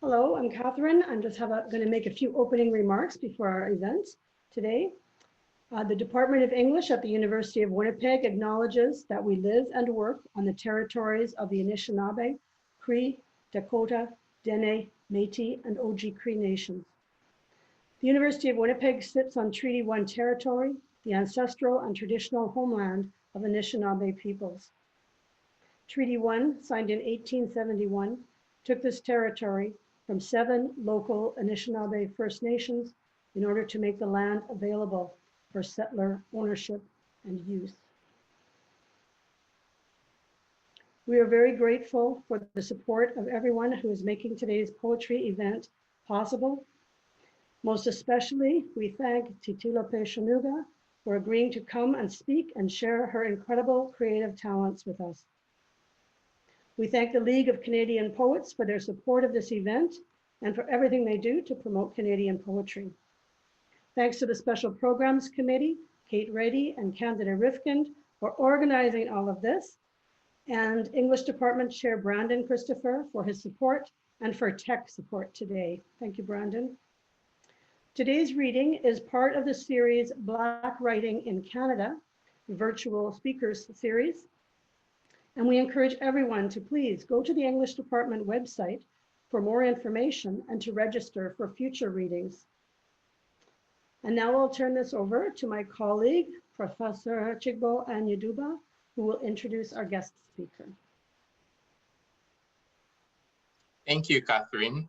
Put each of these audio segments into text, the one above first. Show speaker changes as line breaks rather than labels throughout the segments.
Hello, I'm Catherine. I'm just going to make a few opening remarks before our event today. The Department of English at the University of Winnipeg acknowledges that we live and work on the territories of the Anishinaabe, Cree, Dakota, Dene, Métis, and Oji-Cree nations. The University of Winnipeg sits on Treaty 1 territory, the ancestral and traditional homeland of Anishinaabe peoples. Treaty 1, signed in 1871, took this territory from 7 local Anishinaabe First Nations in order to make the land available for settler ownership and use. We are very grateful for the support of everyone who is making today's poetry event possible. Most especially, we thank Titilope Sonuga for agreeing to come and speak and share her incredible creative talents with us. We thank the League of Canadian Poets for their support of this event and for everything they do to promote Canadian poetry. Thanks to the Special Programs Committee, Kate Reddy and Candida Rifkind for organizing all of this, and English Department Chair Brandon Christopher for his support and for tech support today. Thank you, Brandon. Today's reading is part of the series Black Writing in Canada, virtual speakers series. And we encourage everyone to please go to the English Department website for more information and to register for future readings. And now I'll turn this over to my colleague, Professor Chigbo Anyaduba, who will introduce our guest speaker.
Thank you, Catherine.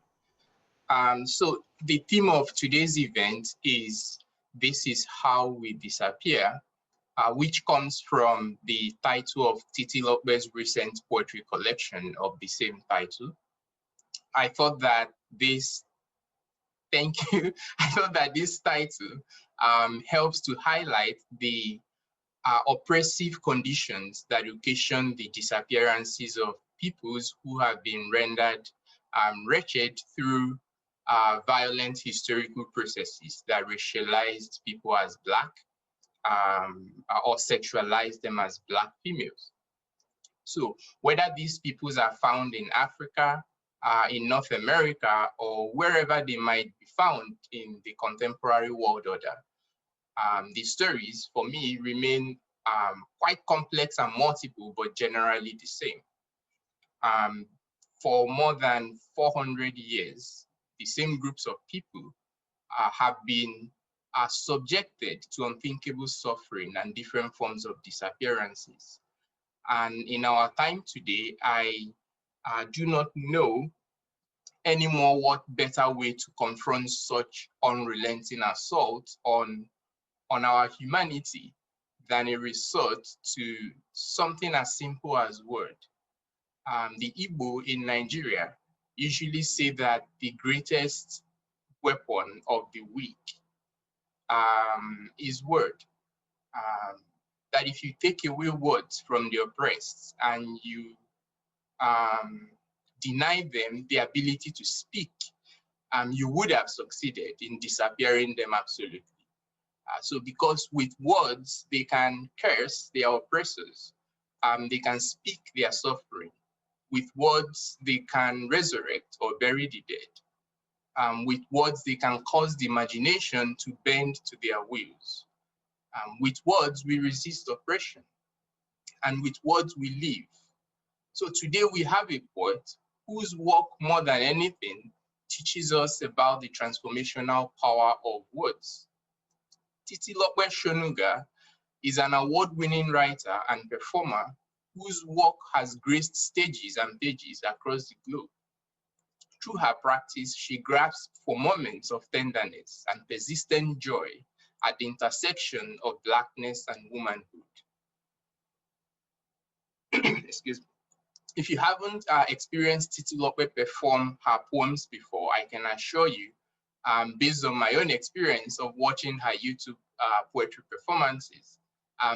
So the theme of today's event is "This is How We Disappear," which comes from the title of Titilope's recent poetry collection of the same title. I thought that this, thank you, I thought that this title helps to highlight the oppressive conditions that occasion the disappearances of peoples who have been rendered wretched through violent historical processes that racialized people as Black, or sexualize them as Black females. So whether these peoples are found in Africa, in North America, or wherever they might be found in the contemporary world order, the stories for me remain quite complex and multiple, but generally the same. For more than 400 years, the same groups of people have been are subjected to unthinkable suffering and different forms of disappearances. And in our time today, I do not know anymore what better way to confront such unrelenting assault on our humanity than a resort to something as simple as word. The Igbo in Nigeria usually say that the greatest weapon of the weak is word. That if you take away words from the oppressed and you deny them the ability to speak, you would have succeeded in disappearing them absolutely. So because with words, they can curse their oppressors, they can speak their suffering. With words, they can resurrect or bury the dead. With words, they can cause the imagination to bend to their wills. With words, we resist oppression. And with words, we live. So today we have a poet whose work, more than anything, teaches us about the transformational power of words. Titilope Sonuga is an award-winning writer and performer whose work has graced stages and pages across the globe. Through her practice, she grasps for moments of tenderness and persistent joy at the intersection of Blackness and womanhood. Excuse me. If you haven't experienced Titilope perform her poems before, I can assure you, based on my own experience of watching her YouTube poetry performances,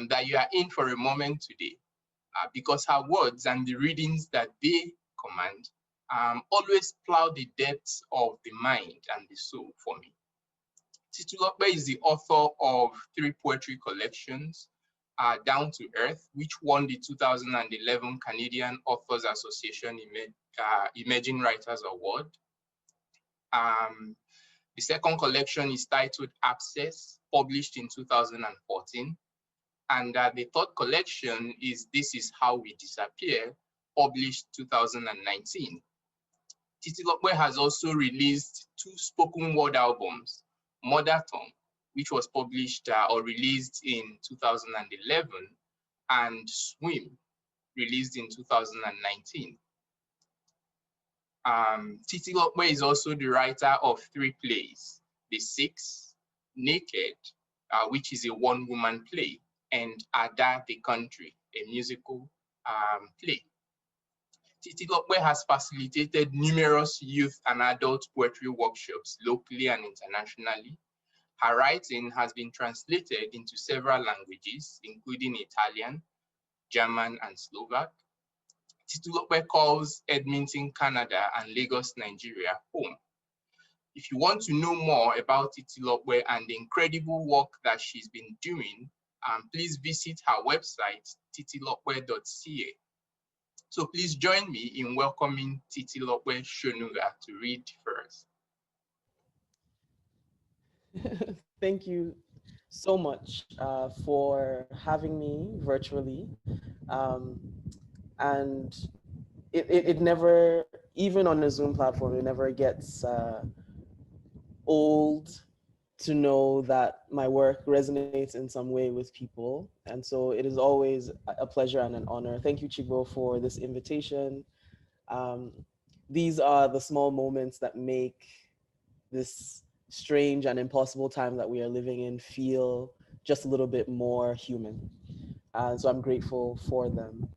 that you are in for a moment today, because her words and the readings that they command always plow the depths of the mind and the soul for me. Titilope is the author of 3 poetry collections, Down to Earth, which won the 2011 Canadian Authors Association Emerging Writers Award, The second collection is titled Abscess, published in 2014. And the third collection is This Is How We Disappear, published 2019. Titilope has also released 2 spoken word albums, Mother Tongue, which was published or released in 2011, and Swim, released in 2019. Titilope is also the writer of 3 plays, The Six, Naked, which is a one-woman play, and Ada the Country, a musical play. Titilope has facilitated numerous youth and adult poetry workshops locally and internationally. Her writing has been translated into several languages, including Italian, German, and Slovak. Titilope calls Edmonton, Canada, and Lagos, Nigeria home. If you want to know more about Titilope and the incredible work that she's been doing, please visit her website, titilope.ca. So please join me in welcoming Titilope Sonuga to read first.
Thank you so much for having me virtually. And it never, even on a Zoom platform, it never gets old to know that my work resonates in some way with people. And so it is always a pleasure and an honor. Thank you, Chigbo, for this invitation. These are the small moments that make this strange and impossible time that we are living in feel just a little bit more human. So I'm grateful for them.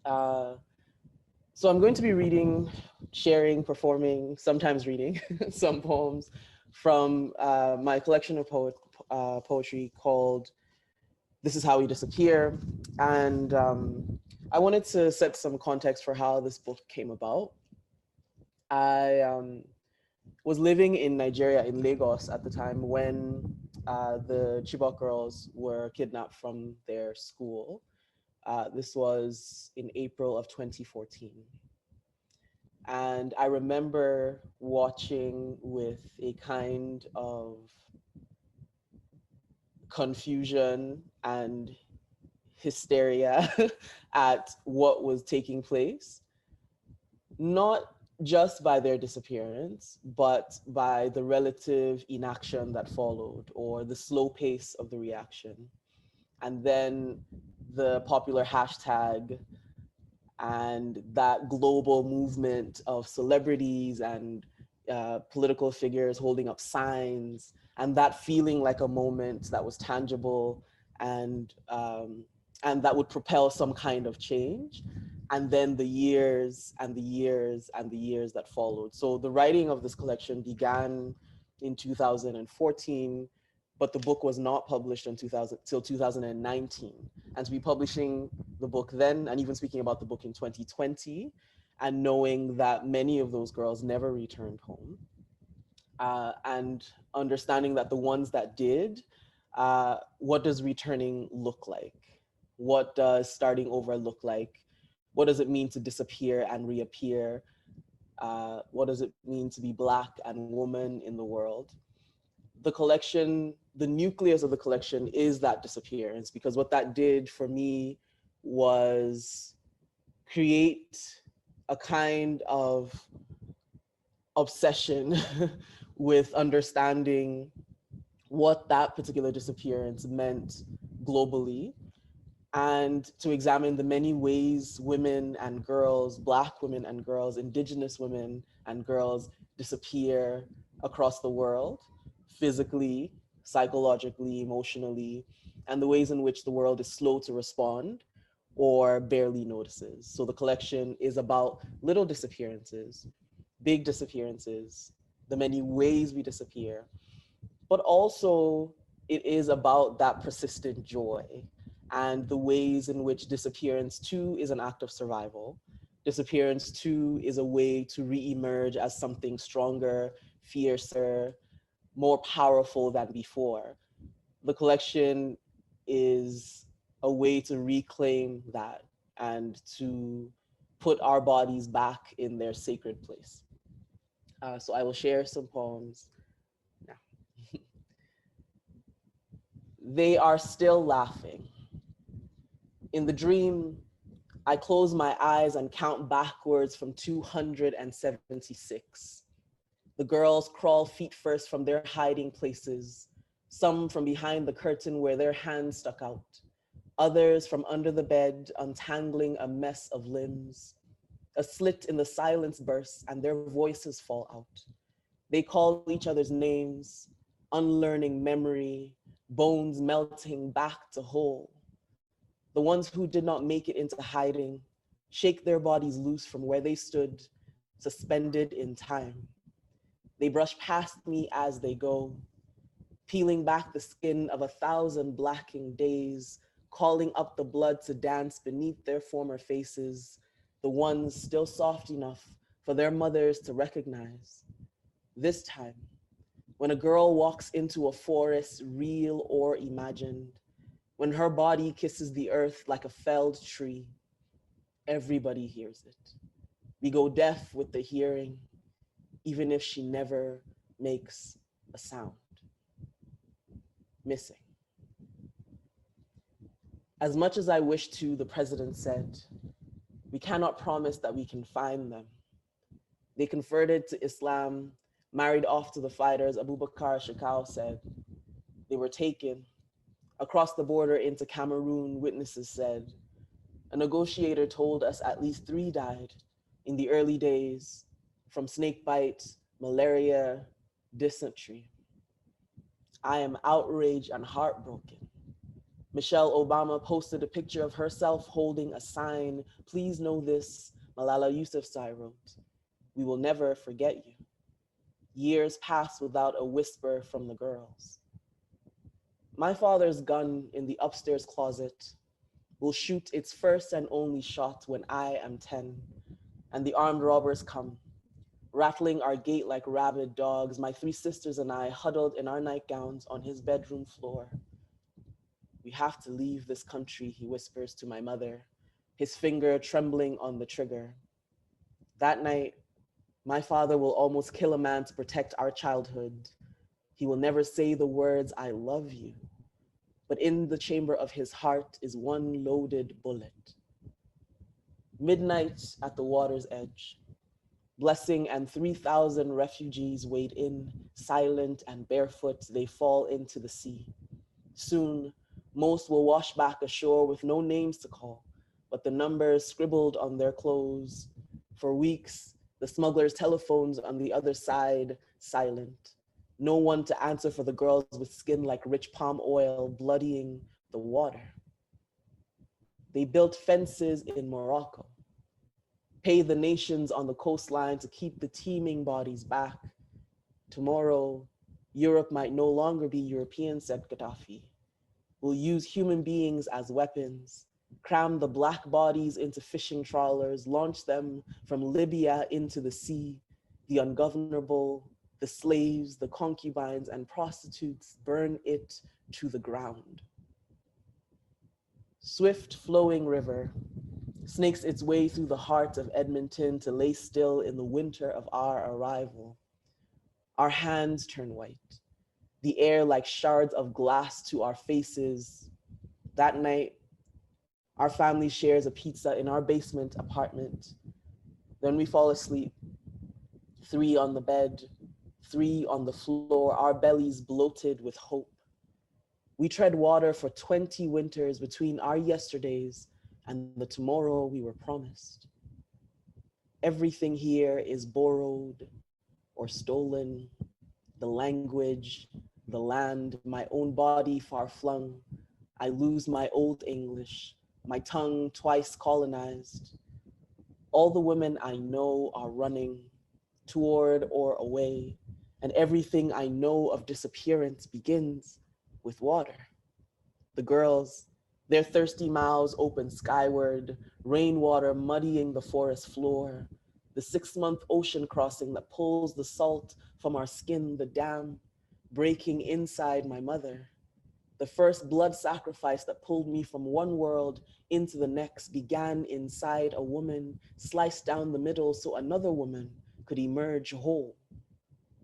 So I'm going to be reading, sharing, performing, sometimes reading some poems from my collection of poetry called This Is How We Disappear. And I wanted to set some context for how this book came about. I was living in Nigeria, in Lagos at the time when the Chibok girls were kidnapped from their school. This was in April of 2014. And I remember watching with a kind of confusion and hysteria at what was taking place, not just by their disappearance, but by the relative inaction that followed, or the slow pace of the reaction. And then the popular hashtag and that global movement of celebrities and political figures holding up signs, and that feeling like a moment that was tangible and that would propel some kind of change. And then the years and the years and the years that followed. So the writing of this collection began in 2014, but the book was not published till 2019. And to be publishing the book then, and even speaking about the book in 2020, and knowing that many of those girls never returned home, and understanding that the ones that did, what does returning look like? What does starting over look like? What does it mean to disappear and reappear? What does it mean to be Black and woman in the world? The collection, the nucleus of the collection is that disappearance, because what that did for me was create a kind of obsession with understanding what that particular disappearance meant globally, and to examine the many ways women and girls, Black women and girls, Indigenous women and girls disappear across the world, physically, psychologically, emotionally, and the ways in which the world is slow to respond or barely notices. So the collection is about little disappearances, big disappearances, the many ways we disappear, but also it is about that persistent joy and the ways in which disappearance too is an act of survival. Disappearance too is a way to re-emerge as something stronger, fiercer, more powerful than before. The collection is a way to reclaim that and to put our bodies back in their sacred place. So I will share some poems now. They are still laughing. In the dream, I close my eyes and count backwards from 276. The girls crawl feet first from their hiding places, some from behind the curtain where their hands stuck out, others from under the bed, untangling a mess of limbs. A slit in the silence bursts and their voices fall out. They call each other's names, unlearning memory, bones melting back to whole. The ones who did not make it into hiding shake their bodies loose from where they stood, suspended in time. They brush past me as they go, peeling back the skin of 1,000 blacking days, calling up the blood to dance beneath their former faces, the ones still soft enough for their mothers to recognize. This time, when a girl walks into a forest, real or imagined, when her body kisses the earth like a felled tree, everybody hears it. We go deaf with the hearing, even if she never makes a sound. Missing. As much as I wish to, the president said, we cannot promise that we can find them. They converted to Islam, married off to the fighters, Abubakar Shekau said. They were taken. Across the border into Cameroon, witnesses said. A negotiator told us at least 3 died in the early days from snake bite, malaria, dysentery. I am outraged and heartbroken. Michelle Obama posted a picture of herself holding a sign, please know this, Malala Yousafzai wrote, we will never forget you. Years pass without a whisper from the girls. My father's gun in the upstairs closet will shoot its first and only shot when I am 10, and the armed robbers come, rattling our gate like rabid dogs, my 3 sisters and I huddled in our nightgowns on his bedroom floor. We have to leave this country, he whispers to my mother, his finger trembling on the trigger. That night, my father will almost kill a man to protect our childhood. He will never say the words, I love you, but in the chamber of his heart is one loaded bullet. Midnight at the water's edge. Blessing and 3,000 refugees wade in, silent and barefoot, they fall into the sea. Soon, most will wash back ashore with no names to call, but the numbers scribbled on their clothes. For weeks, the smugglers' telephones on the other side, silent. No one to answer for the girls with skin like rich palm oil bloodying the water. They built fences in Morocco, pay the nations on the coastline to keep the teeming bodies back. Tomorrow, Europe might no longer be European, said Gaddafi. We'll use human beings as weapons, cram the black bodies into fishing trawlers, launch them from Libya into the sea, the ungovernable, the slaves, the concubines, and prostitutes, burn it to the ground. Swift flowing river snakes its way through the heart of Edmonton to lay still in the winter of our arrival. Our hands turn white, the air like shards of glass to our faces. That night, our family shares a pizza in our basement apartment. Then we fall asleep, 3 on the bed, 3 on the floor, our bellies bloated with hope. We tread water for 20 winters between our yesterdays and the tomorrow we were promised. Everything here is borrowed or stolen, the language, the land, my own body far flung. I lose my old English, my tongue twice colonized. All the women I know are running toward or away, and everything I know of disappearance begins with water. The girls, their thirsty mouths open skyward, rainwater muddying the forest floor, the 6-month ocean crossing that pulls the salt from our skin, the dam breaking inside my mother. The first blood sacrifice that pulled me from one world into the next began inside a woman, sliced down the middle so another woman could emerge whole.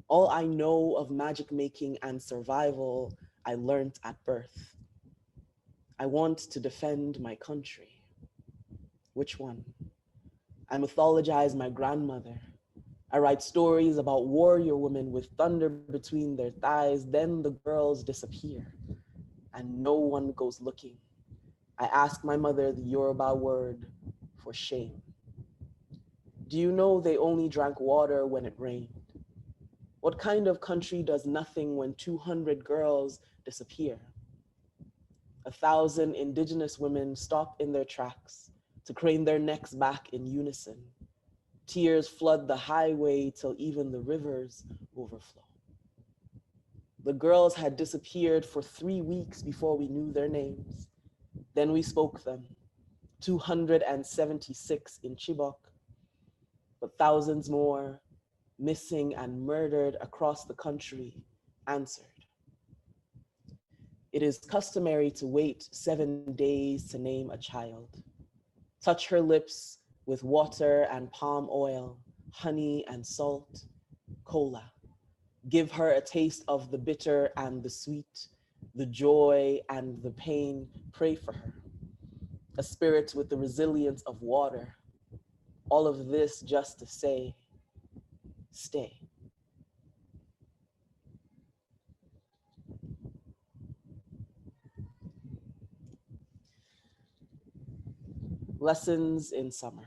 All I know of magic making and survival, I learned at birth. I want to defend my country. Which one? I mythologize my grandmother. I write stories about warrior women with thunder between their thighs. Then the girls disappear and no one goes looking. I ask my mother the Yoruba word for shame. Do you know they only drank water when it rained? What kind of country does nothing when 200 girls disappear? 1,000 indigenous women stop in their tracks to crane their necks back in unison. Tears flood the highway till even the rivers overflow. The girls had disappeared for 3 weeks before we knew their names. Then we spoke them, 276 in Chibok, but thousands more missing and murdered across the country answered. It is customary to wait 7 days to name a child. Touch her lips with water and palm oil, honey and salt, cola. Give her a taste of the bitter and the sweet, the joy and the pain. Pray for her. A spirit with the resilience of water. All of this just to say, stay. Lessons in summer.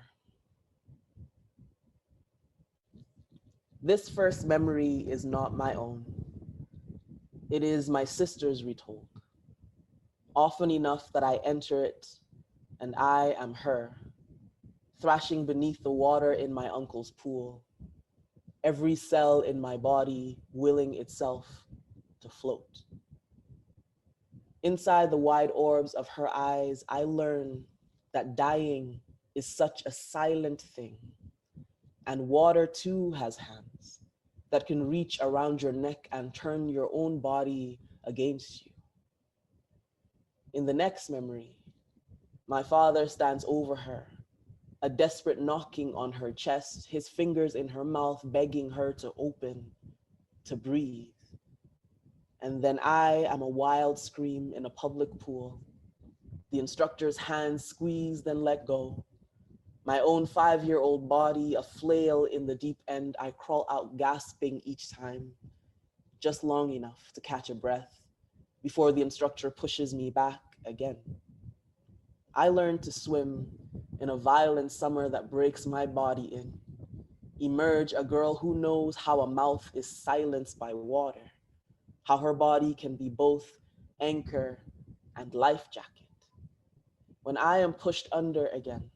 This first memory is not my own. It is my sister's retold. Often enough that I enter it and I am her, thrashing beneath the water in my uncle's pool, every cell in my body willing itself to float. Inside the wide orbs of her eyes, I learn that dying is such a silent thing, and water too has hands that can reach around your neck and turn your own body against you. In the next memory, my father stands over her, a desperate knocking on her chest, his fingers in her mouth begging her to open, to breathe. And then I am a wild scream in a public pool. The instructor's hands squeeze, then let go. My own 5-year-old body, a flail in the deep end. I crawl out gasping each time, just long enough to catch a breath before the instructor pushes me back again. I learned to swim in a violent summer that breaks my body in. Emerge a girl who knows how a mouth is silenced by water, how her body can be both anchor and life jacket. When I am pushed under again,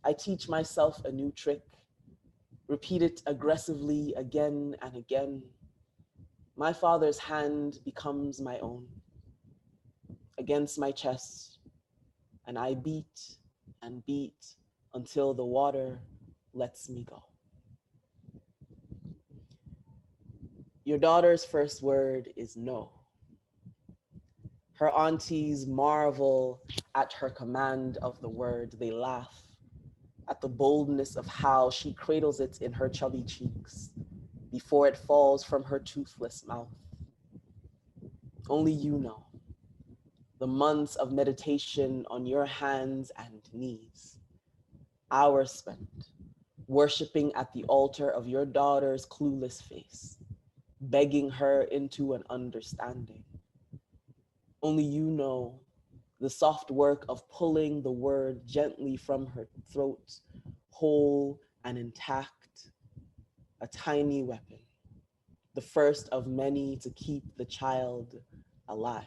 I teach myself a new trick, repeat it aggressively again and again. My father's hand becomes my own, against my chest, and I beat and beat until the water lets me go. Your daughter's first word is no. Her aunties marvel at her command of the word. They laugh at the boldness of how she cradles it in her chubby cheeks before it falls from her toothless mouth. Only you know the months of meditation on your hands and knees, hours spent worshiping at the altar of your daughter's clueless face, begging her into an understanding. Only you know the soft work of pulling the word gently from her throat, whole and intact, a tiny weapon, the first of many to keep the child alive.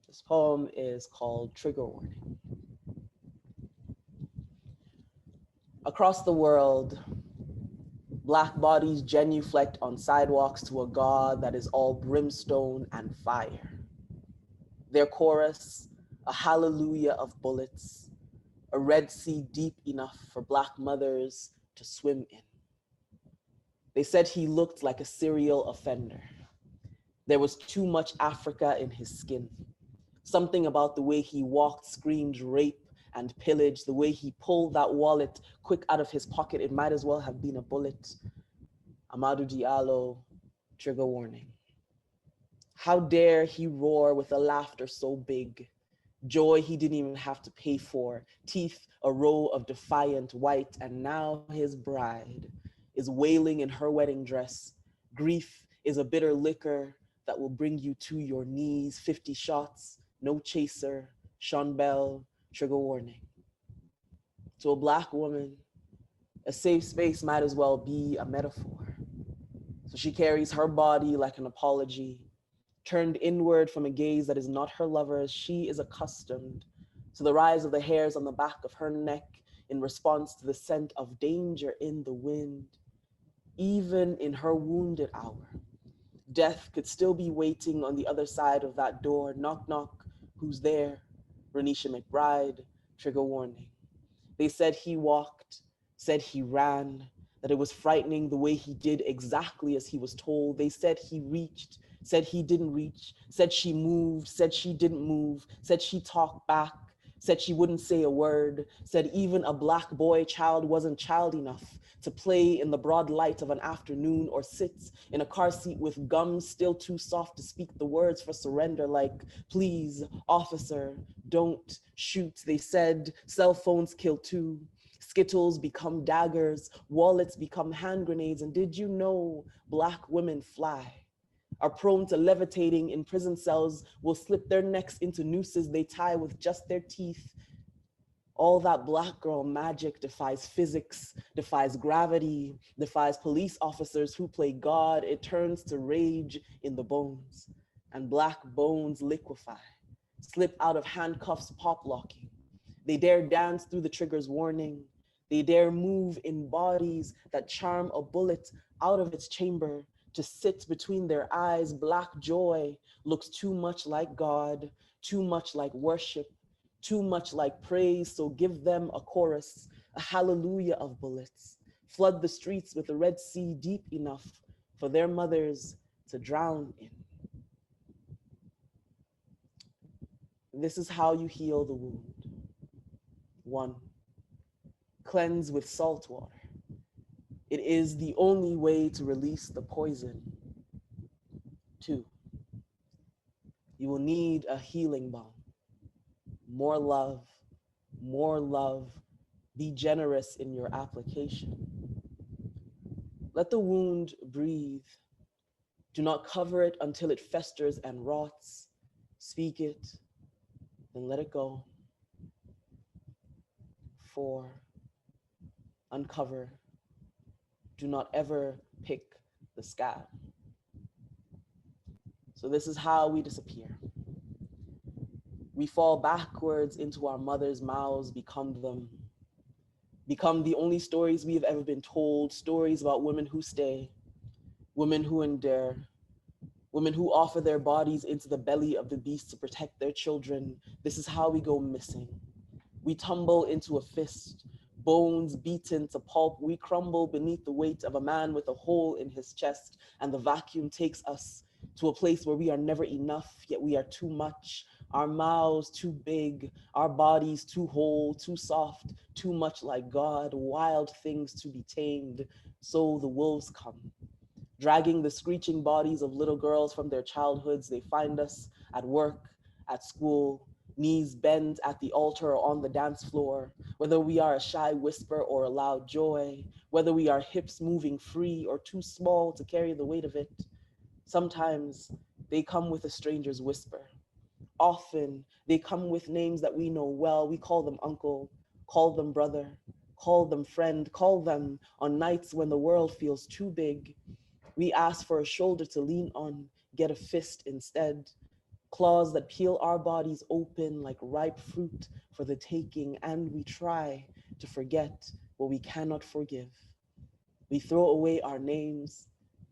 This poem is called Trigger Warning. Across the world, Black bodies genuflect on sidewalks to a God that is all brimstone and fire. Their chorus, a hallelujah of bullets, a Red Sea deep enough for Black mothers to swim in. They said he looked like a serial offender. There was too much Africa in his skin. Something about the way he walked screamed rape and pillage. The way he pulled that wallet quick out of his pocket, it might as well have been a bullet. Amadou Diallo, trigger warning. How dare he roar with a laughter so big? Joy he didn't even have to pay for, teeth a row of defiant white, and now his bride is wailing in her wedding dress. Grief is a bitter liquor that will bring you to your knees. 50 shots, no chaser, Sean Bell, trigger warning. To a Black woman, a safe space might as well be a metaphor. So she carries her body like an apology, turned inward from a gaze that is not her lover's. She is accustomed to the rise of the hairs on the back of her neck in response to the scent of danger in the wind. Even in her wounded hour, death could still be waiting on the other side of that door. Knock, knock, who's there? Renisha McBride, trigger warning. They said he walked, said he ran, that it was frightening the way he did exactly as he was told. They said he reached, said he didn't reach, said she moved, said she didn't move, said she talked back, said she wouldn't say a word, said even a Black boy child wasn't child enough to play in the broad light of an afternoon or sit in a car seat with gums still too soft to speak the words for surrender, like, please, officer, don't shoot. They said cell phones kill too. Skittles become daggers, wallets become hand grenades, and did you know Black women fly? Are prone to levitating in prison cells, will slip their necks into nooses they tie with just their teeth. All that Black girl magic defies physics, defies gravity, defies police officers who play God. It turns to rage in the bones, and Black bones liquefy, slip out of handcuffs pop locking. They dare dance through the trigger's warning. They dare move in bodies that charm a bullet out of its chamber to sit between their eyes. Black joy looks too much like God, too much like worship, too much like praise. So give them a chorus, a hallelujah of bullets. Flood the streets with a Red Sea deep enough for their mothers to drown in. This is how you heal the wound. 1, cleanse with salt water. It is the only way to release the poison. 2, you will need a healing balm. More love, more love. Be generous in your application. Let the wound breathe. Do not cover it until it festers and rots. Speak it, then let it go. 4, uncover. Do not ever pick the scab. So this is how we disappear. We fall backwards into our mother's mouths, become them. Become the only stories we have ever been told, stories about women who stay, women who endure, women who offer their bodies into the belly of the beast to protect their children. This is how we go missing. We tumble into a fist, bones beaten to pulp. We crumble beneath the weight of a man with a hole in his chest, and the vacuum takes us to a place where we are never enough, yet we are too much. Our mouths too big, our bodies too whole, too soft, too much like God, wild things to be tamed. So the wolves come, dragging the screeching bodies of little girls from their childhoods. They find us at work, at school, knees bent at the altar or on the dance floor, whether we are a shy whisper or a loud joy, whether we are hips moving free or too small to carry the weight of it. Sometimes they come with a stranger's whisper. Often they come with names that we know well. We call them uncle, call them brother, call them friend, call them on nights when the world feels too big. We ask for a shoulder to lean on, get a fist instead. Claws that peel our bodies open like ripe fruit for the taking, and we try to forget what we cannot forgive. We throw away our names,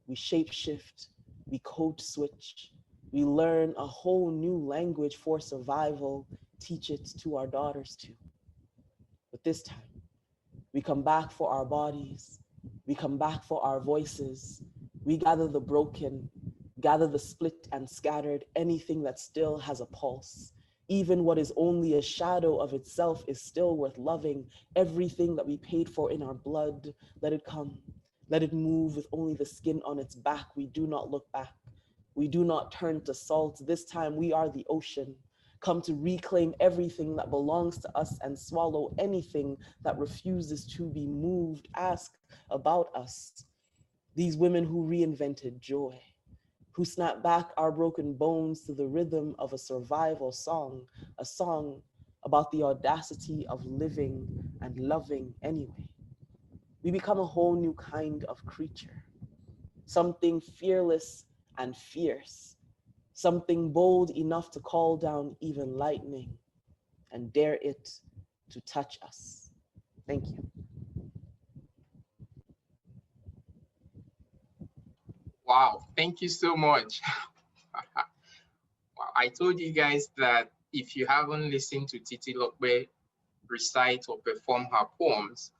we shapeshift, we code switch, we learn a whole new language for survival, teach it to our daughters too. But this time, we come back for our bodies, we come back for our voices, we gather the broken, gather the split and scattered, anything that still has a pulse. Even what is only a shadow of itself is still worth loving. Everything that we paid for in our blood, let it come. Let it move with only the skin on its back. We do not look back. We do not turn to salt. This time we are the ocean, come to reclaim everything that belongs to us and swallow anything that refuses to be moved. Ask about us. These women who reinvented joy, who snapped back our broken bones to the rhythm of a survival song, a song about the audacity of living and loving anyway. We become a whole new kind of creature, something fearless and fierce, something bold enough to call down even lightning and dare it to touch us. Thank you.
Wow, thank you so much. Wow, I told you guys that if you haven't listened to Titilope recite or perform her poems,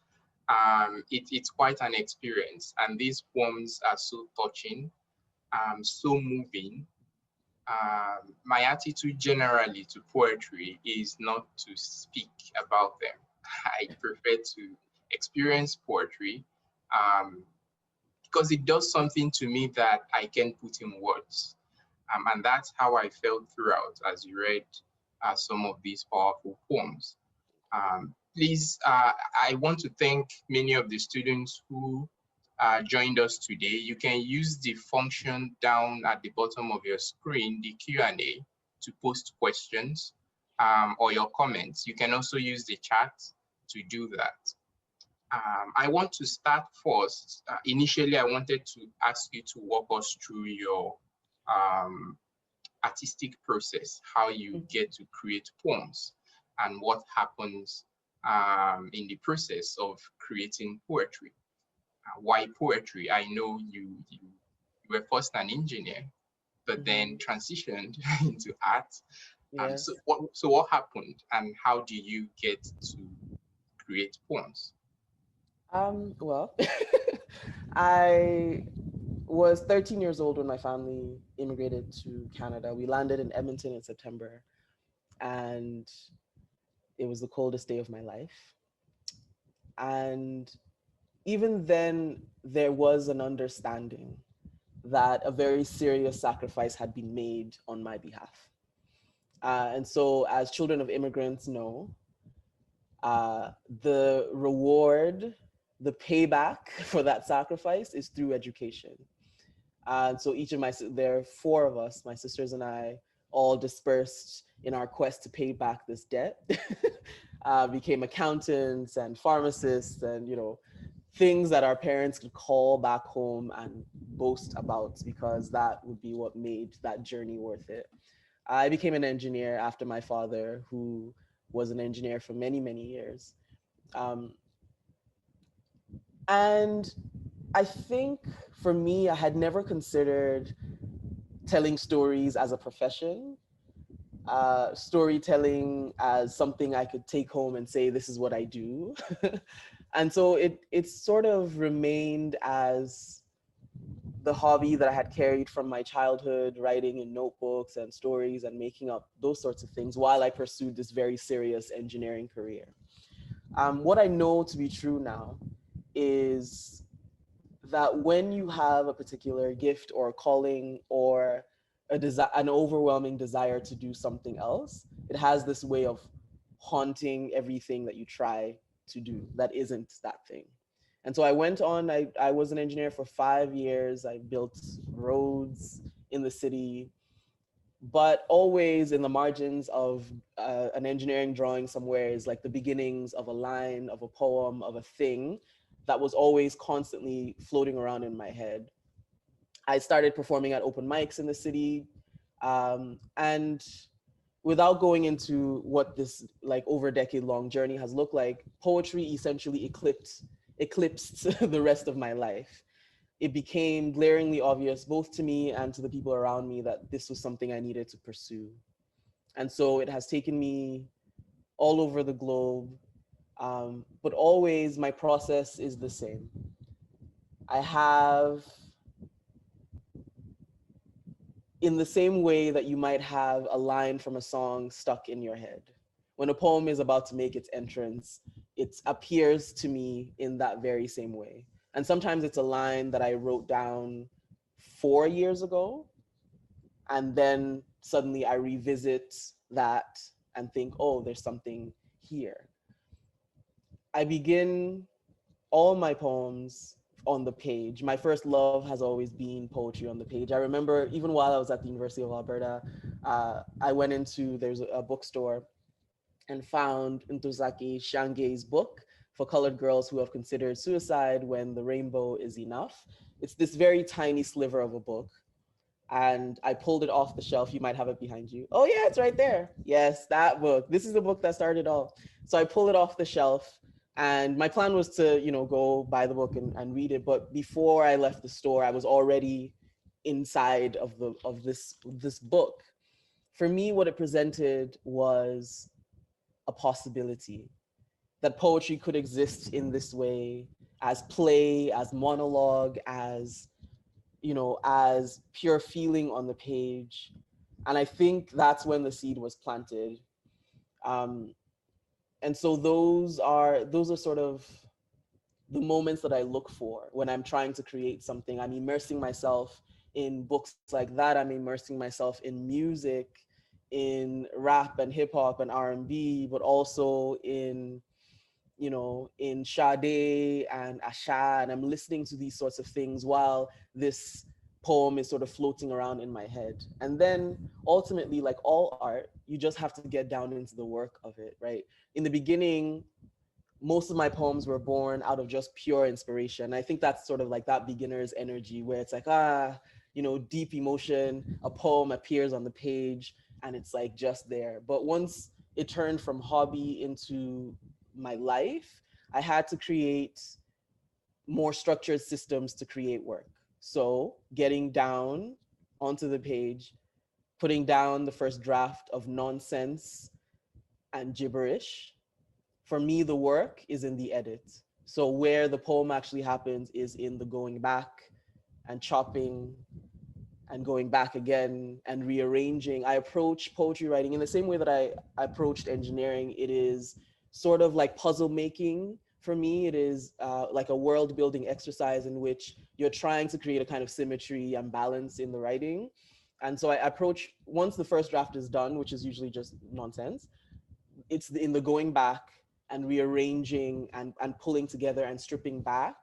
it's quite an experience. And these poems are so touching, so moving. My attitude generally to poetry is not to speak about them. I prefer to experience poetry because it does something to me that I can put in words. And that's how I felt throughout as you read some of these powerful poems. Please, I want to thank many of the students who joined us today. You can use the function down at the bottom of your screen, the Q&A, to post questions or your comments. You can also use the chat to do that. I want to start first. Initially, I wanted to ask you to walk us through your artistic process, how you get to create poems and what happens in the process of creating poetry. Why poetry? I know you were first an engineer, but then transitioned into art.
Yes.
So what happened and how do you get to create poems?
Well, I was 13 years old when my family immigrated to Canada. We landed in Edmonton in September, and it was the coldest day of my life. And even then, there was an understanding that a very serious sacrifice had been made on my behalf. And so, as children of immigrants know, the reward, the payback for that sacrifice is through education. And so each of there are four of us, my sisters and I, all dispersed in our quest to pay back this debt, became accountants and pharmacists and, things that our parents could call back home and boast about, because that would be what made that journey worth it. I became an engineer after my father, who was an engineer for many, many years. And I think for me, I had never considered telling stories as a profession, storytelling as something I could take home and say, this is what I do. And so it sort of remained as the hobby that I had carried from my childhood, writing in notebooks and stories and making up those sorts of things while I pursued this very serious engineering career. What I know to be true now is that when you have a particular gift or calling or an overwhelming desire to do something else, it has this way of haunting everything that you try to do that isn't that thing. And so I went on, I was an engineer for 5 years. I built roads in the city, but always in the margins of an engineering drawing somewhere is like the beginnings of a line, of a poem, of a thing that was always constantly floating around in my head. I started performing at open mics in the city, and without going into what this like over a decade long journey has looked like, poetry essentially eclipsed the rest of my life. It became glaringly obvious both to me and to the people around me that this was something I needed to pursue. And so it has taken me all over the globe, but always my process is the same. I have in the same way that you might have a line from a song stuck in your head. When a poem is about to make its entrance, it appears to me in that very same way. And sometimes it's a line that I wrote down 4 years ago, and then suddenly I revisit that and think, oh, there's something here. I begin all my poems on the page. My first love has always been poetry on the page. I remember even while I was at the University of Alberta, I went into, there's a bookstore and found Ntozake Shange's book for colored girls who have considered suicide when the rainbow is enough. It's this very tiny sliver of a book. And I pulled it off the shelf. You might have it behind you. Oh yeah, it's right there. Yes, that book. This is the book that started all. So I pull it off the shelf, and my plan was to, go buy the book and read it. But before I left the store, I was already inside of this book. For me, what it presented was a possibility that poetry could exist in this way, as play, as monologue, as as pure feeling on the page. And I think that's when the seed was planted. And so those are sort of the moments that I look for when I'm trying to create something. I'm immersing myself in books like that. I'm immersing myself in music, in rap and hip hop and R&B, but also in Sade and Asha, and I'm listening to these sorts of things while this poem is sort of floating around in my head. And then ultimately, like all art, you just have to get down into the work of it, right? In the beginning, most of my poems were born out of just pure inspiration. I think that's sort of like that beginner's energy where it's like, deep emotion, a poem appears on the page and it's like just there. But once it turned from hobby into my life, I had to create more structured systems to create work. So getting down onto the page, putting down the first draft of nonsense and gibberish. For me, the work is in the edit. So where the poem actually happens is in the going back and chopping and going back again and rearranging. I approach poetry writing in the same way that I approached engineering. It is sort of like puzzle making. For me, it is like a world building exercise in which you're trying to create a kind of symmetry and balance in the writing. And so I approach, once the first draft is done, which is usually just nonsense, it's in the going back and rearranging and pulling together and stripping back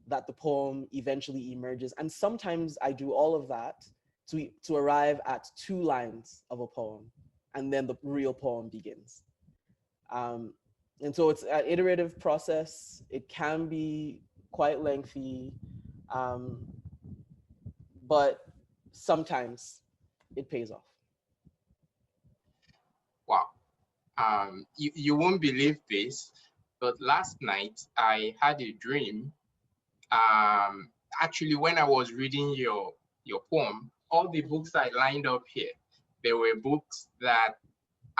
that the poem eventually emerges. And sometimes I do all of that to arrive at 2 lines of a poem, and then the real poem begins. And so it's an iterative process. It can be quite lengthy, but sometimes it pays off.
Wow. You won't believe this, but last night I had a dream. Actually, when I was reading your poem, all the books I lined up here, there were books that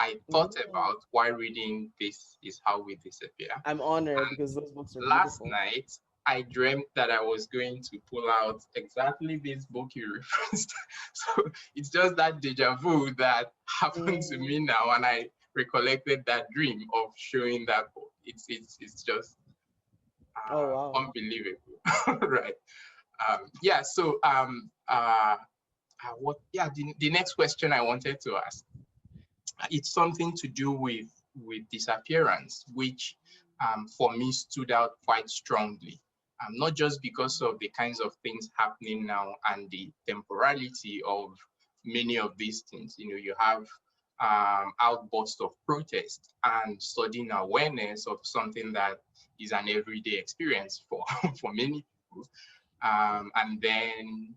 I thought about while reading This Is How We Disappear.
I'm honored because those books are
last
beautiful.
night, I dreamt that I was going to pull out exactly this book you referenced. So it's just that deja vu that happened to me now, and I recollected that dream of showing that book. It's just unbelievable, right? Yeah. So the next question I wanted to ask, it's something to do with disappearance, which for me stood out quite strongly. Not just because of the kinds of things happening now and the temporality of many of these things. You have outbursts of protest and sudden awareness of something that is an everyday experience for many people, and then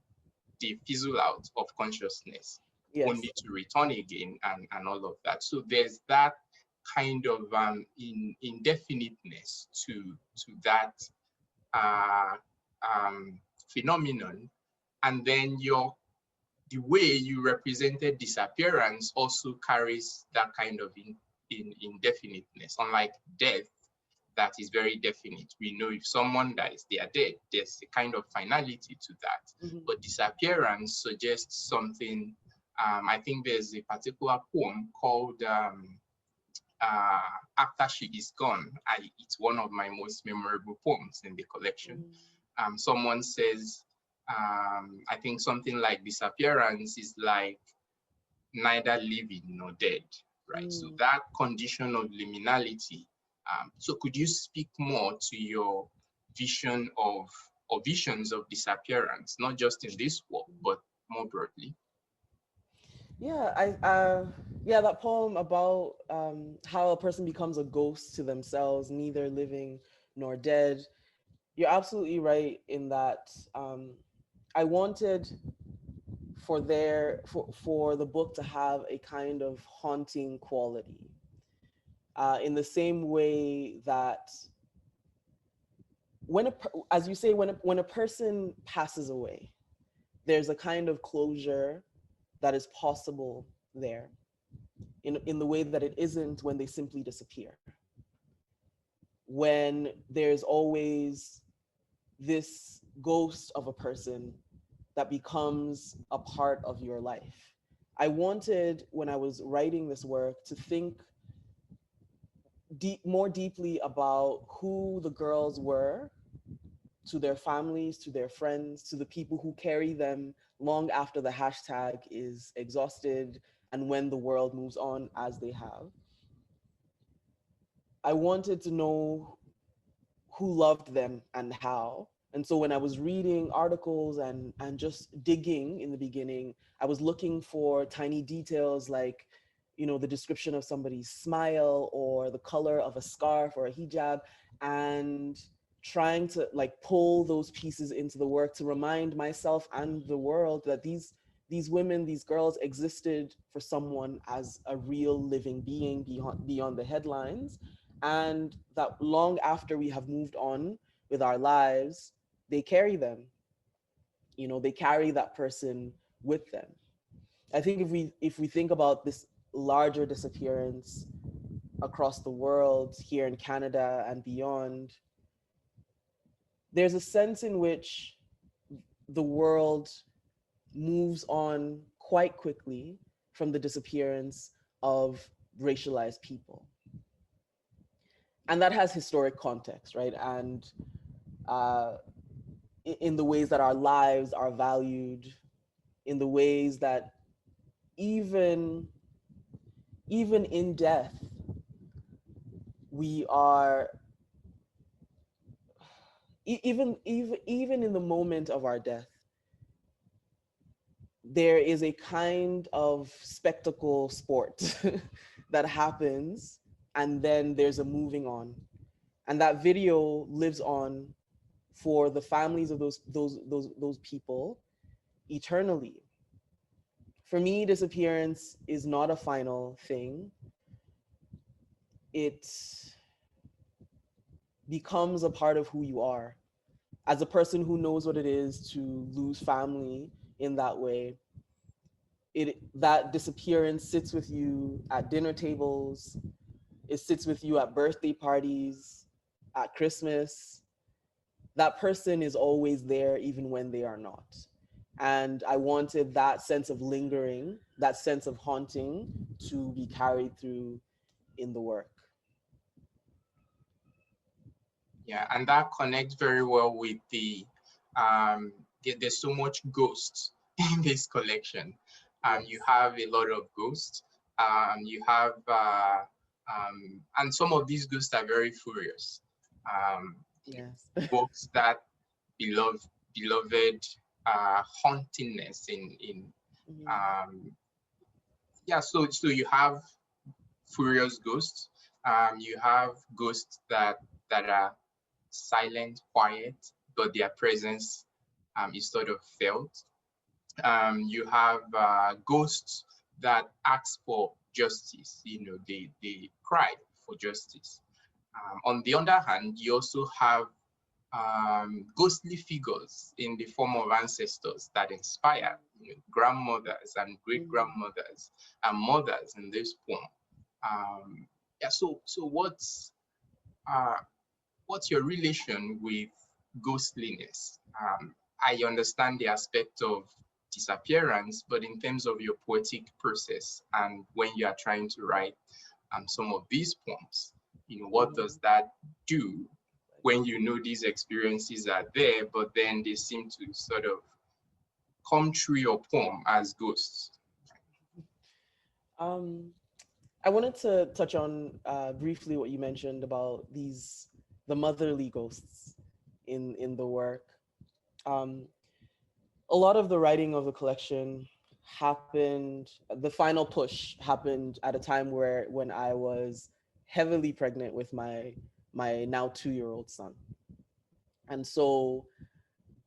the fizzle out of consciousness, only to return again, and all of that. So there's that kind of indefiniteness to that phenomenon. And then the way you represented disappearance also carries that kind of indefiniteness. Unlike death, that is very definite. We know if someone dies, they are dead. There's a kind of finality to that. But disappearance suggests something I think there's a particular poem called After She Is Gone. It's one of my most memorable poems in the collection. Someone says, I think something like disappearance is like neither living nor dead, right? So that condition of liminality. So could you speak more to your vision of, or visions of disappearance, not just in this work, but more broadly?
Yeah, that poem about how a person becomes a ghost to themselves, neither living nor dead. You're absolutely right in that. I wanted for the book to have a kind of haunting quality, in the same way that as you say, when a person passes away, there's a kind of closure that is possible there, in the way that it isn't when they simply disappear. When there's always this ghost of a person that becomes a part of your life. I wanted, when I was writing this work, to think more deeply about who the girls were, to their families, to their friends, to the people who carry them long after the hashtag is exhausted and when the world moves on as they have. I wanted to know who loved them and how. And so when I was reading articles and just digging in the beginning, I was looking for tiny details like, the description of somebody's smile or the color of a scarf or a hijab, and trying to pull those pieces into the work to remind myself and the world that these women, these girls existed for someone as a real living being beyond the headlines, and that long after we have moved on with our lives, they carry them. They carry that person with them. I think if we think about this larger disappearance across the world, here in Canada and beyond, there's a sense in which the world moves on quite quickly from the disappearance of racialized people. And that has historic context, right? And in the ways that our lives are valued, in the ways that even in death, we are, even in the moment of our death, there is a kind of spectacle sport that happens, and then there's a moving on, and that video lives on for the families of those people eternally. For me, disappearance is not a final thing. It becomes a part of who you are. As a person who knows what it is to lose family in that way, that disappearance sits with you at dinner tables, it sits with you at birthday parties, at Christmas. That person is always there even when they are not. And I wanted that sense of lingering, that sense of haunting, to be carried through in the work.
Yeah, and that connects very well with there's so much ghosts in this collection.
Yes.
You have a lot of ghosts. You have, and some of these ghosts are very furious.
Yes.
Books that beloved hauntingness in yeah. So you have furious ghosts. You have ghosts that are silent, quiet, but their presence is sort of felt. You have ghosts that ask for justice. They cry for justice. On the other hand, you also have ghostly figures in the form of ancestors that inspire, grandmothers and great grandmothers and mothers in this poem. Yeah. So what's your relation with ghostliness? I understand the aspect of disappearance, but in terms of your poetic process and when you are trying to write some of these poems, what does that do when you know these experiences are there, but then they seem to sort of come through your poem as ghosts?
I wanted to touch on briefly what you mentioned about the motherly ghosts in the work. A lot of the writing of the collection happened, the final push happened at a time when I was heavily pregnant with my now 2-year-old son. And so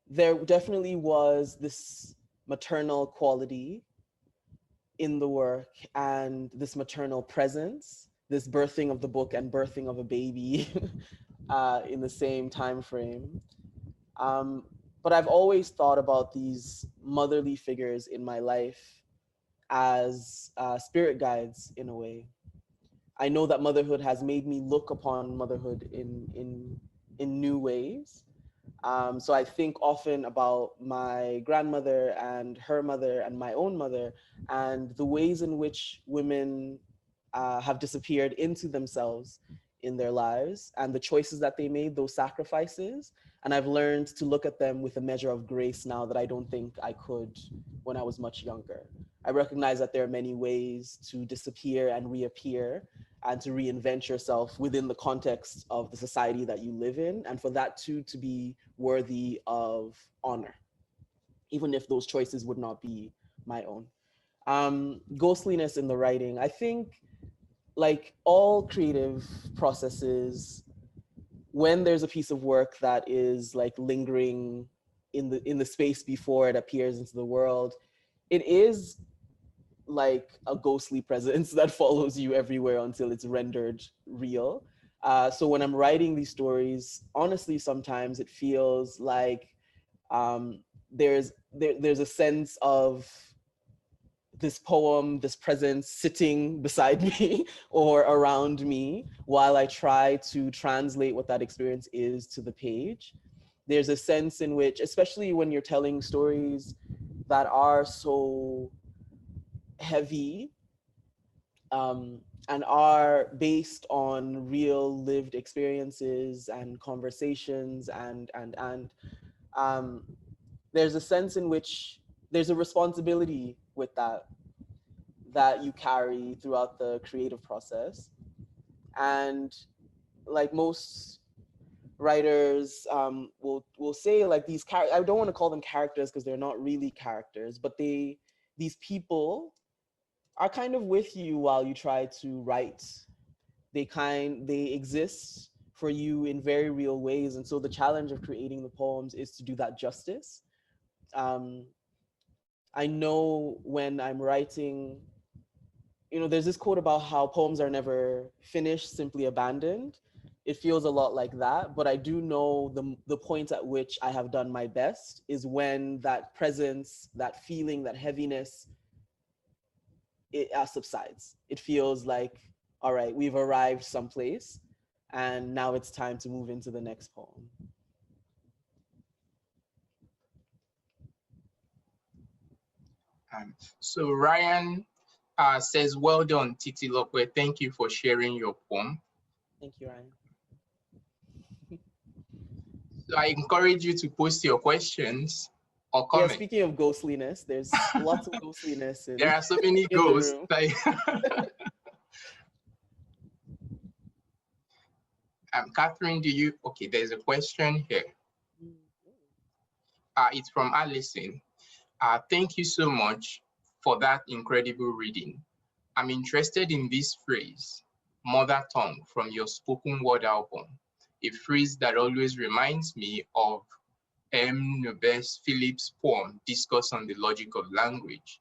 there definitely was this maternal quality in the work and this maternal presence, this birthing of the book and birthing of a baby in the same time frame. But I've always thought about these motherly figures in my life as spirit guides in a way. I know that motherhood has made me look upon motherhood in new ways. So I think often about my grandmother and her mother and my own mother and the ways in which women have disappeared into themselves in their lives and the choices that they made, those sacrifices. And I've learned to look at them with a measure of grace now that I don't think I could when I was much younger. I recognize that there are many ways to disappear and reappear and to reinvent yourself within the context of the society that you live in, and for that too to be worthy of honor, even if those choices would not be my own. Ghostliness in the writing, I think, like all creative processes, when there's a piece of work that is like lingering in the space before it appears into the world, it is like a ghostly presence that follows you everywhere until it's rendered real. So when I'm writing these stories, honestly, sometimes it feels like there's a sense of this poem, this presence sitting beside me or around me while I try to translate what that experience is to the page. There's a sense in which, especially when you're telling stories that are so heavy and are based on real lived experiences and conversations and there's a sense in which there's a responsibility with that you carry throughout the creative process. And like most writers will say, like, these characters, I don't want to call them characters because they're not really characters, but these people are kind of with you while you try to write. They exist for you in very real ways. And so the challenge of creating the poems is to do that justice. I know when I'm writing, there's this quote about how poems are never finished, simply abandoned. It feels a lot like that, but I do know the point at which I have done my best is when that presence, that feeling, that heaviness, it subsides. It feels like, all right, we've arrived someplace, and now it's time to move into the next poem.
So Ryan says, well done, Titilope. Thank you for sharing your poem.
Thank you, Ryan.
So I encourage you to post your questions or comments.
Yeah, speaking of ghostliness, there's lots of ghostliness
there are so many ghosts. Catherine, okay, there's a question here. It's from Alison. Thank you so much for that incredible reading. I'm interested in this phrase, mother tongue, from your spoken word album, a phrase that always reminds me of M. Nobes Phillips' poem, Discourse on the Logic of Language.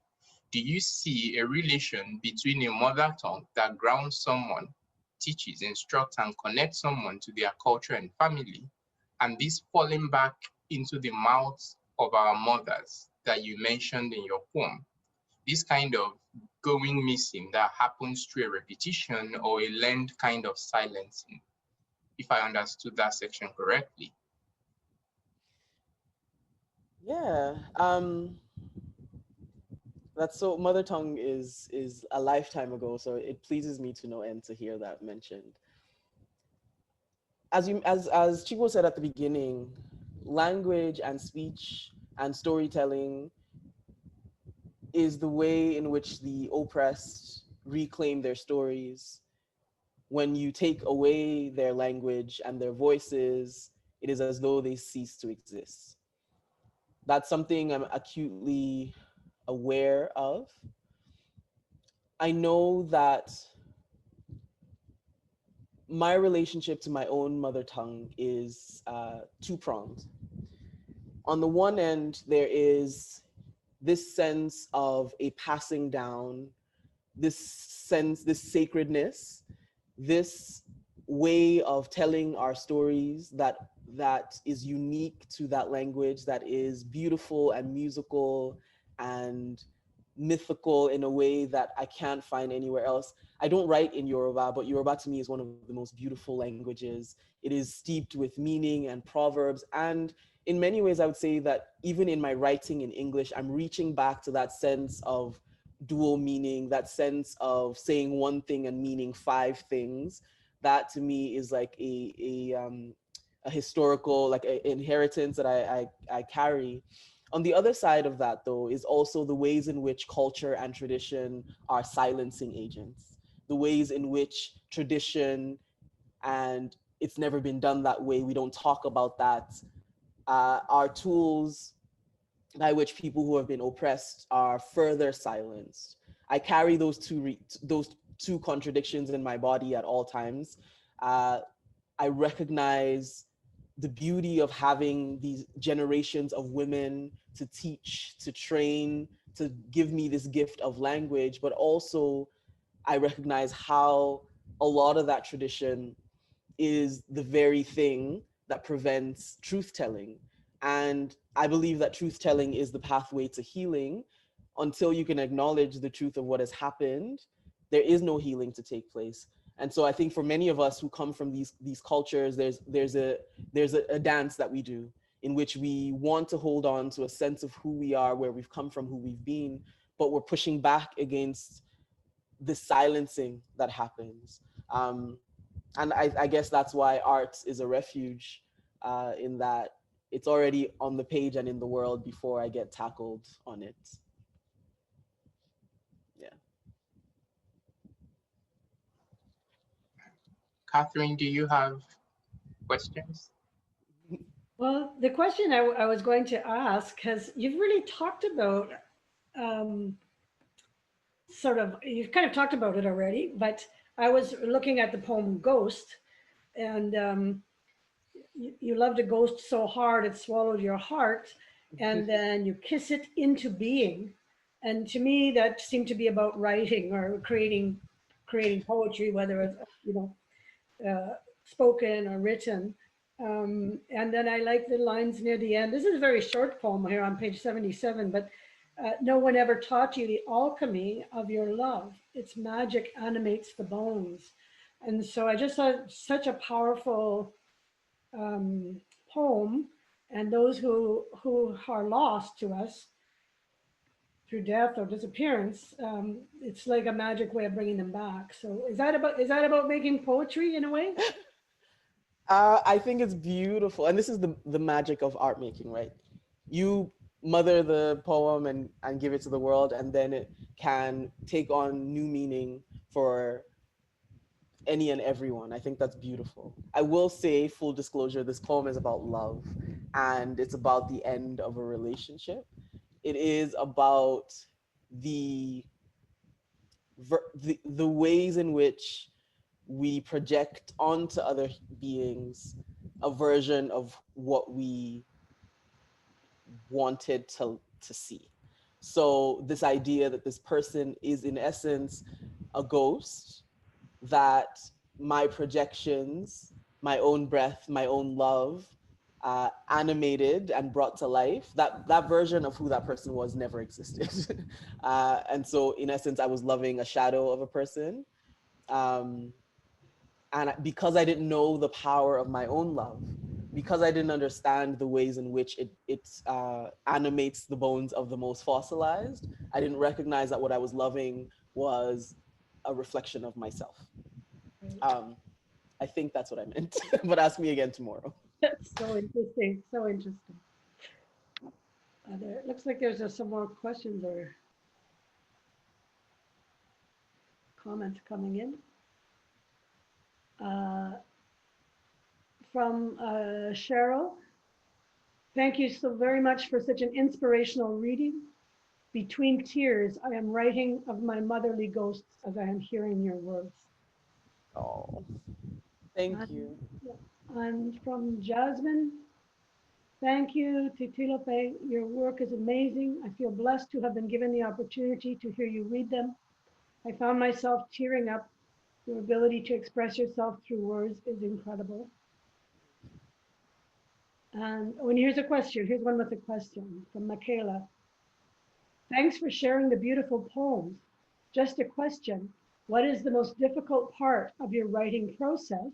Do you see a relation between a mother tongue that grounds someone, teaches, instructs, and connects someone to their culture and family, and this falling back into the mouths of our mothers that you mentioned in your poem? This kind of going missing that happens through a repetition or a learned kind of silencing, if I understood that section correctly.
Yeah. That's so, mother tongue is a lifetime ago, so it pleases me to no end to hear that mentioned. As Chico said at the beginning, language and speech and storytelling is the way in which the oppressed reclaim their stories. When you take away their language and their voices, it is as though they cease to exist. That's something I'm acutely aware of. I know that my relationship to my own mother tongue is two-pronged. On the one end, there is this sense of a passing down, this sacredness, this way of telling our stories that is unique to that language, that is beautiful and musical and mythical in a way that I can't find anywhere else. I don't write in Yoruba, but Yoruba to me is one of the most beautiful languages. It is steeped with meaning and proverbs. And in many ways, I would say that even in my writing in English, I'm reaching back to that sense of dual meaning, that sense of saying one thing and meaning five things. That to me is like a historical, like an inheritance that I carry. On the other side of that, though, is also the ways in which culture and tradition are silencing agents, the ways in which tradition, and it's never been done that way, we don't talk about that, are tools by which people who have been oppressed are further silenced. I carry those two contradictions in my body at all times. I recognize the beauty of having these generations of women to teach, to train, to give me this gift of language, but also I recognize how a lot of that tradition is the very thing that prevents truth telling. And I believe that truth telling is the pathway to healing. Until you can acknowledge the truth of what has happened, there is no healing to take place. And so I think for many of us who come from these cultures, there's a dance that we do in which we want to hold on to a sense of who we are, where we've come from, who we've been, but we're pushing back against the silencing that happens. And I guess that's why art is a refuge, in that it's already on the page and in the world before I get tackled on it. Yeah.
Catherine, do you have questions?
Well, the question I was going to ask, because you've really talked about um, you've kind of talked about it already, but I was looking at the poem Ghost, and you loved a ghost so hard it swallowed your heart, and then you kiss it into being. And to me, that seemed to be about writing or creating poetry, whether it's, spoken or written. And then I like the lines near the end. This is a very short poem here on page 77, but no one ever taught you the alchemy of your love. Its magic animates the bones. And so I just thought such a powerful poem, and those who are lost to us through death or disappearance, it's like a magic way of bringing them back. So is that about making poetry in a way?
I think it's beautiful. And this is the magic of art making, right? You mother the poem and give it to the world, and then it can take on new meaning for any and everyone. I think that's beautiful. I will say, full disclosure, this poem is about love, and it's about the end of a relationship. It is about the ways in which we project onto other beings a version of what we wanted to see. So this idea that this person is in essence a ghost, that my projections, my own breath, my own love, animated and brought to life, that version of who that person was never existed. And so in essence, I was loving a shadow of a person. And because I didn't know the power of my own love, because I didn't understand the ways in which it animates the bones of the most fossilized, I didn't recognize that what I was loving was a reflection of myself. I think that's what I meant, but ask me again tomorrow.
That's so interesting, so interesting. It looks like there's some more questions or comments coming in. From Cheryl, thank you so very much for such an inspirational reading. Between tears, I am writing of my motherly ghosts as I am hearing your words.
Oh, thank you.
And from Jasmine, thank you, Titilope. Your work is amazing. I feel blessed to have been given the opportunity to hear you read them. I found myself tearing up. Your ability to express yourself through words is incredible. And here's a question. Here's one with a question from Michaela. Thanks for sharing the beautiful poems. Just a question. What is the most difficult part of your writing process?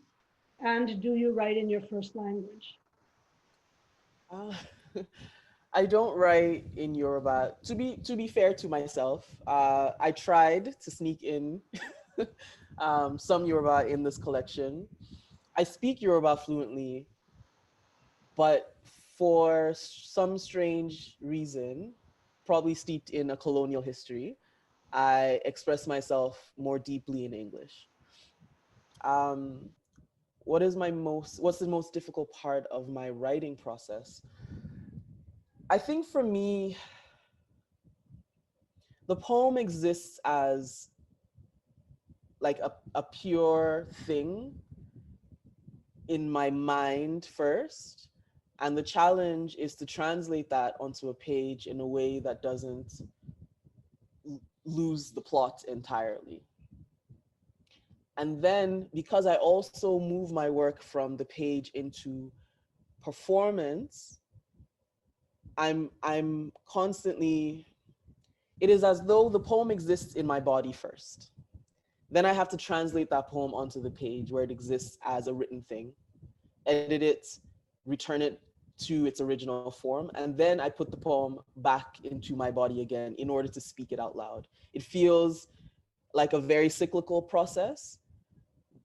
And do you write in your first language?
I don't write in Yoruba. To be fair to myself, I tried to sneak in some Yoruba in this collection. I speak Yoruba fluently, but for some strange reason, probably steeped in a colonial history, I express myself more deeply in English. What's the most difficult part of my writing process? I think for me, the poem exists as like a pure thing in my mind first. And the challenge is to translate that onto a page in a way that doesn't lose the plot entirely. And then, because I also move my work from the page into performance, I'm constantly, it is as though the poem exists in my body first. Then I have to translate that poem onto the page where it exists as a written thing, edit it, return it to its original form, and then I put the poem back into my body again in order to speak it out loud. It feels like a very cyclical process.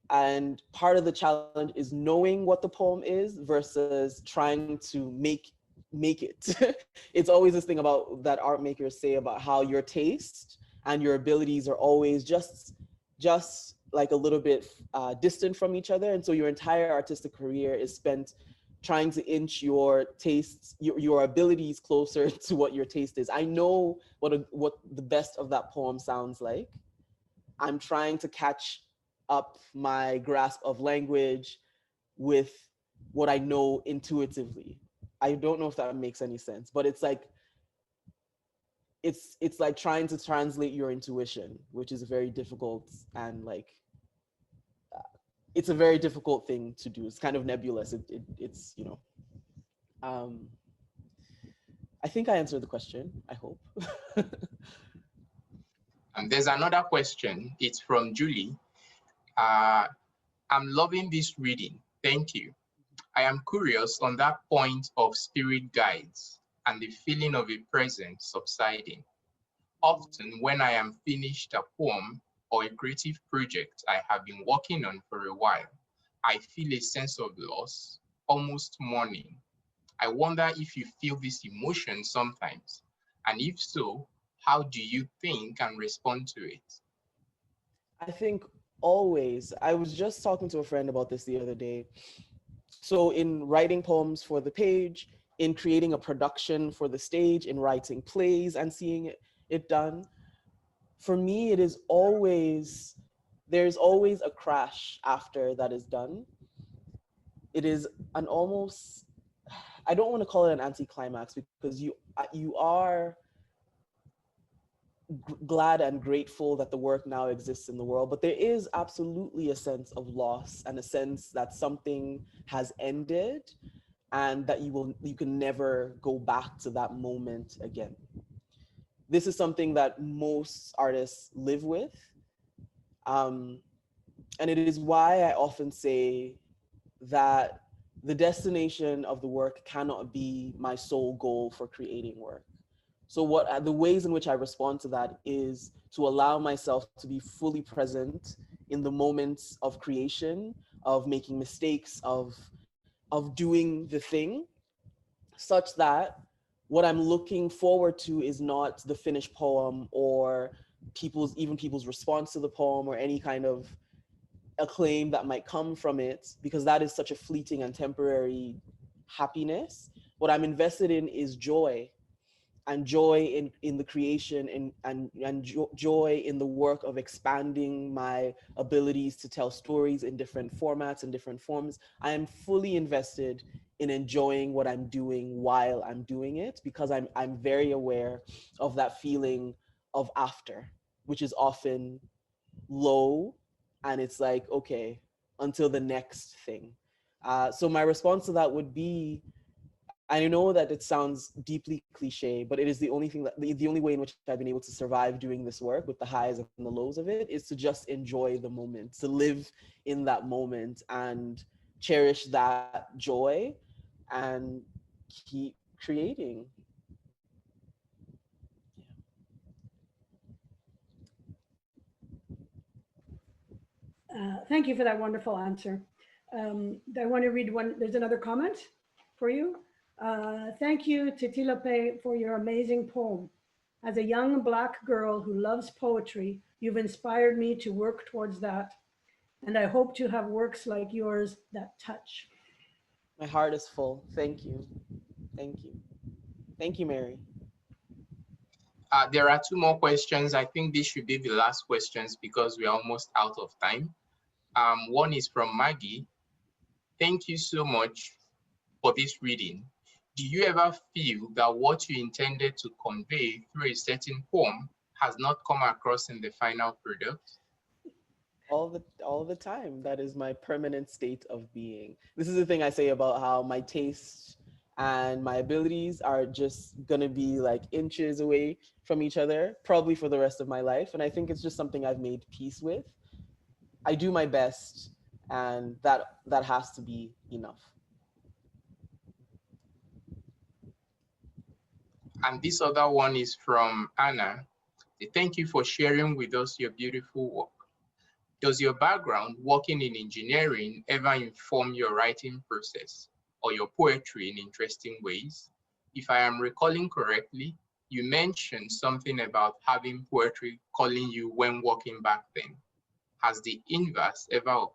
And part of the challenge is knowing what the poem is versus trying to make it. It's always this thing about that art makers say about how your taste and your abilities are always just like a little bit distant from each other. And so your entire artistic career is spent trying to inch your tastes, your abilities closer to what your taste is. I know what the best of that poem sounds like. I'm trying to catch up my grasp of language with what I know intuitively. I don't know if that makes any sense, but it's like trying to translate your intuition, which is very difficult, and like it's a very difficult thing to do. It's kind of nebulous. It's you know. I think I answered the question. I hope.
And there's another question. It's from Julie. I'm loving this reading. Thank you. I am curious on that point of spirit guides and the feeling of a presence subsiding. Often when I am finished a poem or a creative project I have been working on for a while, I feel a sense of loss, almost mourning. I wonder if you feel this emotion sometimes, and if so, how do you think and respond to it?
I think always. I was just talking to a friend about this the other day. So in writing poems for the page, in creating a production for the stage, in writing plays and seeing it done, for me, it is always, there's always a crash after that is done. It is an almost, I don't want to call it an anticlimax because you are glad and grateful that the work now exists in the world, but there is absolutely a sense of loss and a sense that something has ended and that you can never go back to that moment again. This is something that most artists live with. And it is why I often say that the destination of the work cannot be my sole goal for creating work. So what the ways in which I respond to that is to allow myself to be fully present in the moments of creation, of making mistakes, of doing the thing, such that what I'm looking forward to is not the finished poem or people's response to the poem or any kind of acclaim that might come from it, because that is such a fleeting and temporary happiness. What I'm invested in is joy, and joy in the creation, and joy in the work of expanding my abilities to tell stories in different formats and different forms. I am fully invested in enjoying what I'm doing while I'm doing it, because I'm very aware of that feeling of after, which is often low, and it's like, okay, until the next thing. So my response to that would be, I know that it sounds deeply cliche, but it is the only thing that the only way in which I've been able to survive doing this work with the highs and the lows of it is to just enjoy the moment, to live in that moment and cherish that joy and keep creating.
Thank you for that wonderful answer. I want to read one. There's another comment for you. Thank you, Titilope, for your amazing poem. As a young Black girl who loves poetry, you've inspired me to work towards that. And I hope to have works like yours that touch.
My heart is full. Thank you. Thank you. Thank you, Mary.
There are two more questions. I think this should be the last questions because we're almost out of time. One is from Maggie. Thank you so much for this reading. Do you ever feel that what you intended to convey through a certain poem has not come across in the final product?
All the time. That is my permanent state of being. This is the thing I say about how my tastes and my abilities are just gonna be like inches away from each other, probably for the rest of my life. And I think it's just something I've made peace with. I do my best, and that has to be enough.
And this other one is from Anna. Thank you for sharing with us your beautiful work. Does your background working in engineering ever inform your writing process or your poetry in interesting ways? If I am recalling correctly, you mentioned something about having poetry calling you when working back then. Has the inverse ever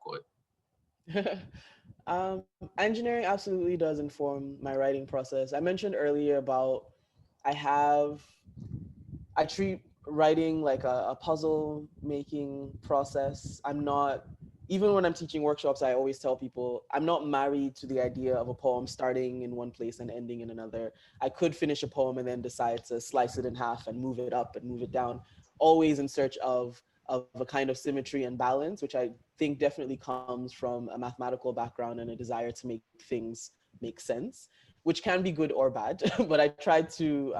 occurred?
Engineering absolutely does inform my writing process. I mentioned earlier about I have I treat writing like a puzzle making process. I'm not, even when I'm teaching workshops, I always tell people I'm not married to the idea of a poem starting in one place and ending in another. I could finish a poem and then decide to slice it in half and move it up and move it down, always in search of a kind of symmetry and balance, which I think definitely comes from a mathematical background and a desire to make things make sense, which can be good or bad. But I tried to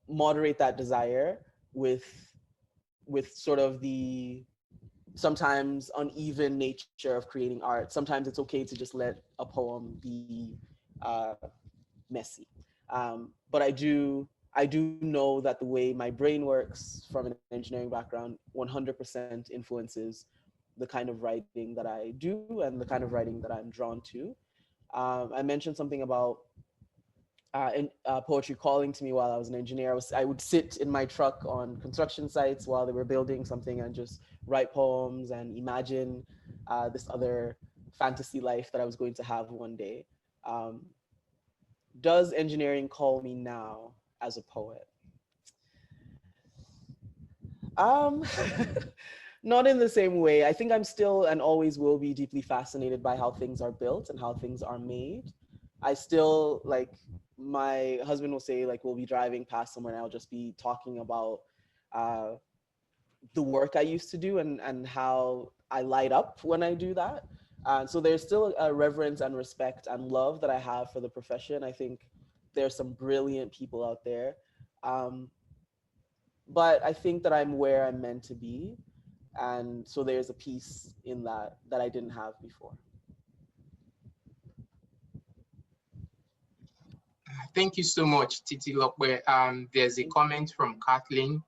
moderate that desire with sort of the sometimes uneven nature of creating art. Sometimes it's okay to just let a poem be messy. But I do know that the way my brain works from an engineering background 100% influences the kind of writing that I do and the kind of writing that I'm drawn to. I mentioned something about poetry calling to me while I was an engineer. I would sit in my truck on construction sites while they were building something and just write poems and imagine this other fantasy life that I was going to have one day. Does engineering call me now as a poet? Um, Not in the same way. I think I'm still and always will be deeply fascinated by how things are built and how things are made. I still, like, my husband will say, like, we'll be driving past somewhere and I'll just be talking about uh, the work I used to do and how I light up when I do that. So there's still a reverence and respect and love that I have for the profession. I think there's some brilliant people out there. Um, but I think that I'm where I'm meant to be. And so there's a piece in that that I didn't have before.
Thank you so much, Titilope. There's a comment from Kathleen.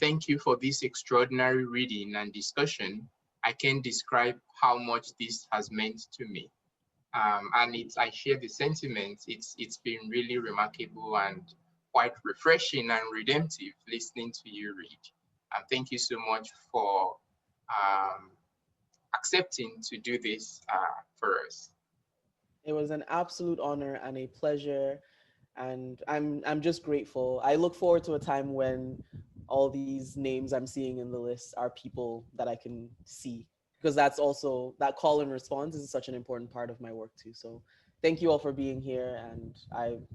Thank you for this extraordinary reading and discussion. I can't describe how much this has meant to me. And I share the sentiment. It's been really remarkable and quite refreshing and redemptive listening to you read. And thank you so much for accepting to do this for us.
It was an absolute honor and a pleasure, and I'm just grateful. I look forward to a time when all these names I'm seeing in the list are people that I can see, because that's also, that call and response is such an important part of my work too. So thank you all for being here, and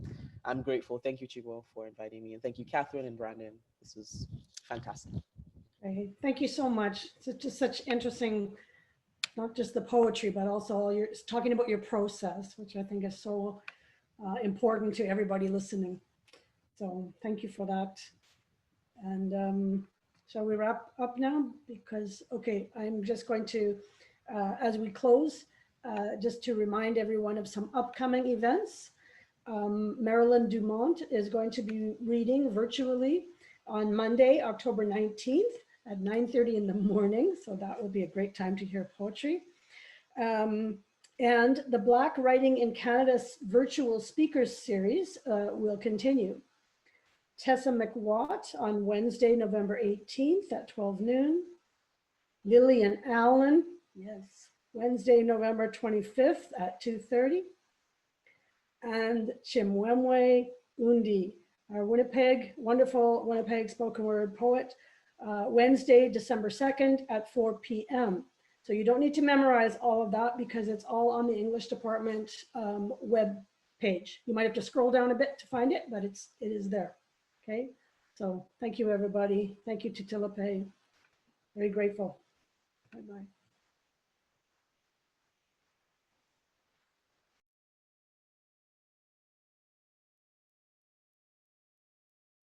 I'm grateful. Thank you, Chigo, for inviting me, and thank you, Catherine and Brandon. This was fantastic.
Okay, thank you so much. It's just such interesting, not just the poetry, but also all your talking about your process, which I think is so important to everybody listening. So thank you for that. And shall we wrap up now? Because, okay, I'm just going to, as we close, just to remind everyone of some upcoming events. Marilyn Dumont is going to be reading virtually on Monday, October 19th at 9:30 in the morning. So that will be a great time to hear poetry. And the Black Writing in Canada's virtual speakers series will continue. Tessa McWatt on Wednesday, November 18th at 12 noon. Lillian Allen, yes, Wednesday, November 25th at 2:30. And Chimwemwe Undi, our wonderful Winnipeg spoken word poet, Wednesday, December 2nd at 4 p.m. So you don't need to memorize all of that because it's all on the English department web page. You might have to scroll down a bit to find it, but it is there. Okay, so thank you, everybody. Thank you, Titilope. Very grateful. Bye-bye.